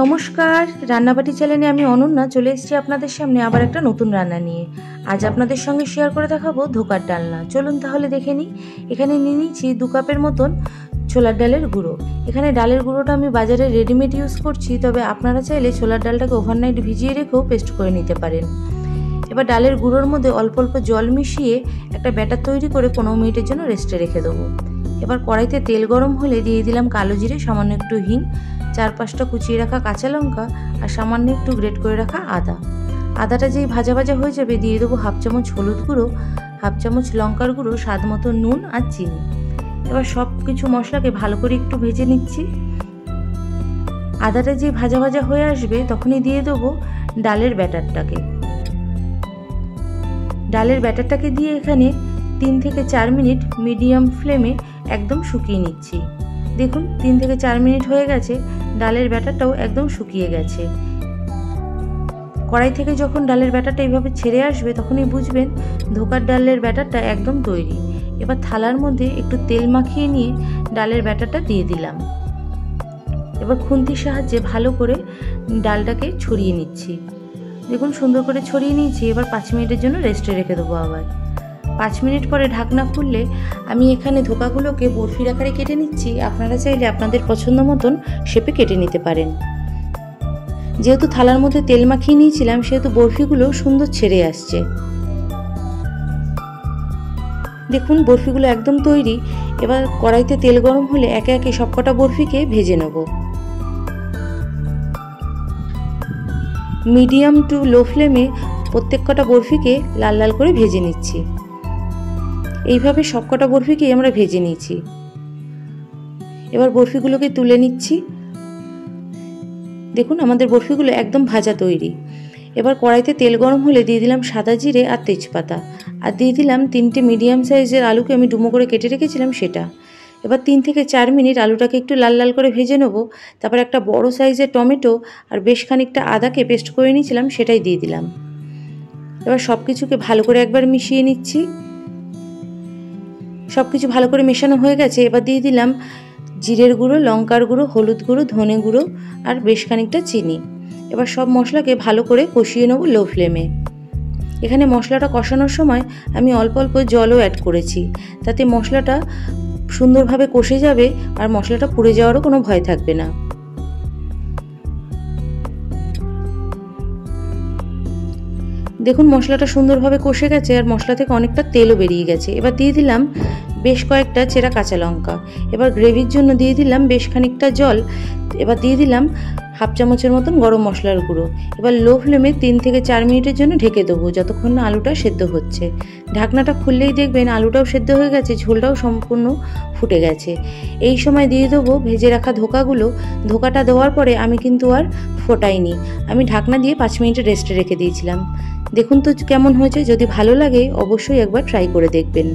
নমস্কার, রান্নাবাটি চ্যানেলে আমি অনন্যা চলে এসেছি আপনাদের সামনে আবার একটা নতুন রান্না নিয়ে। আজ আপনাদের সঙ্গে শেয়ার করে দেখাবো ধোকার ডালনা। চলুন তাহলে দেখে নিই। এখানে নিয়ে নিচ্ছি 2 কাপের মতন ছোলার ডালের গুঁড়ো। এখানে ডালের গুঁড়োটা আমি বাজারে রেডিমেড ইউজ করছি, তবে আপনারা চাইলে ছোলার ডালটাকে ওভারনাইট ভিজিয়ে রেখেও পেস্ট করে নিতে পারেন। এবার ডালের গুঁড়োর মধ্যে অল্প অল্প জল মিশিয়ে একটা ব্যাটার তৈরি করে 15 মিনিটের জন্য রেস্টে রেখে দেবো। এবার কড়াইতে তেল গরম হলে দিয়ে দিলাম কালো জিরে, সামান্য একটু হিং, 4-5টা কুচিয়ে রাখা কাঁচা লঙ্কা আর সামান্য একটু গ্রেট করে রাখা আদা। আদাটা যেই ভাজা ভাজা হয়ে যাবে দিয়ে দেবো 1/2 চামচ হলুদ গুঁড়ো, 1/2 চামচ লঙ্কার গুঁড়ো, স্বাদ মতো নুন আর চিনি। এবার সব কিছু মশলাকে ভালো করে একটু ভেজে নিচ্ছি। আদাটা যেই ভাজা ভাজা হয়ে আসবে তখনই দিয়ে দেবো ডালের ব্যাটারটাকে। ডালের ব্যাটারটাকে দিয়ে এখানে 3 থেকে 4 মিনিট মিডিয়াম ফ্লেমে একদম শুকিয়ে নিচ্ছি। দেখুন 3 থেকে 4 মিনিট হয়ে গেছে, ডালের ব্যাটারটাও একদম শুকিয়ে গেছে। কড়াই থেকে যখন ডালের ব্যাটারটা এইভাবে ছেড়ে আসবে তখনই বুঝবেন ধোকার ডালের ব্যাটারটা একদম তৈরি। এবার থালার মধ্যে একটু তেল মাখিয়ে নিয়ে ডালের ব্যাটারটা দিয়ে দিলাম। এবার খুন্তির সাহায্যে ভালো করে ডালটাকে ছড়িয়ে নিচ্ছি। দেখুন সুন্দর করে ছড়িয়ে নিয়েছি। এবার 5 মিনিটের জন্য রেস্টে রেখে দেবো। আবার 5 মিনিট পরে ঢাকনা খুললে আমি এখানে ধোকাগুলোকে বরফির আকারে কেটে নিচ্ছি। আপনারা চাইলে আপনাদের পছন্দ মতন শেপে কেটে নিতে পারেন। যেহেতু থালার মধ্যে তেল মাখিয়ে নিয়েছিলাম সেহেতু বরফিগুলো সুন্দর ছেড়ে আসছে। দেখুন বরফিগুলো একদম তৈরি। এবার কড়াইতে তেল গরম হলে একে একে সবকটা বরফিকে ভেজে নেব। মিডিয়াম টু লো ফ্লেমে প্রত্যেক কটা বরফিকে লাল লাল করে ভেজে নিচ্ছি। এইভাবে সবকটা বরফিকেই আমরা ভেজে নিয়েছি। এবার বরফিগুলোকে তুলে নিচ্ছি। দেখুন আমাদের বরফিগুলো একদম ভাজা তৈরি। এবার কড়াইতে তেল গরম হলে দিয়ে দিলাম সাদা জিরে আর তেজপাতা, আর দিয়ে দিলাম 3টে মিডিয়াম সাইজের আলুকে আমি ডুমো করে কেটে রেখেছিলাম সেটা। এবার 3 থেকে 4 মিনিট আলুটাকে একটু লাল লাল করে ভেজে নেবো। তারপর একটা বড় সাইজের টমেটো আর বেশ খানিকটা আদাকে পেস্ট করে নিয়েছিলাম সেটাই দিয়ে দিলাম। এবার সব কিছুকে ভালো করে একবার মিশিয়ে নিচ্ছি। সব কিছু ভালো করে মেশানো হয়ে গেছে। এবার দিয়ে দিলাম জিরের গুঁড়ো, লঙ্কার গুঁড়ো, হলুদ গুঁড়ো, ধনে গুঁড়ো আর বেশ খানিকটা চিনি। এবার সব মশলাকে ভালো করে কষিয়ে নেব লো ফ্লেমে। এখানে মশলাটা কষানোর সময় আমি অল্প অল্প জলও অ্যাড করেছি, তাতে মশলাটা সুন্দরভাবে কষে যাবে আর মশলাটা পুড়ে যাওয়ারও কোনো ভয় থাকবে না। দেখুন মশলাটা সুন্দরভাবে কষে গেছে আর মশলা থেকে অনেকটা তেলও বেরিয়ে গেছে। এবার দিয়ে দিলাম বেশ কয়েকটা চেরা কাঁচা লঙ্কা। এবার গ্রেভির জন্য দিয়ে দিলাম বেশ খানিকটা জল। এবার দিয়ে দিলাম 1/2 চামচের মতন গরম মশলার গুঁড়ো। এবার লো ফ্লেমে 3 থেকে 4 মিনিটের জন্য ঢেকে দেবো যতক্ষণ না আলুটা সেদ্ধ হচ্ছে। ঢাকনাটা খুললেই দেখবেন আলুটাও সেদ্ধ হয়ে গেছে, ঝোলটাও সম্পূর্ণ ফুটে গেছে। এই সময় দিয়ে দেবো ভেজে রাখা ধোকাগুলো। ধোকাটা দেওয়ার পরে আমি কিন্তু আর ফোটাইনি, আমি ঢাকনা দিয়ে 5 মিনিট রেস্টে রেখে দিয়েছিলাম। দেখুন তো কেমন হয়েছে। যদি ভালো লাগে অবশ্যই একবার ট্রাই করে দেখবেন।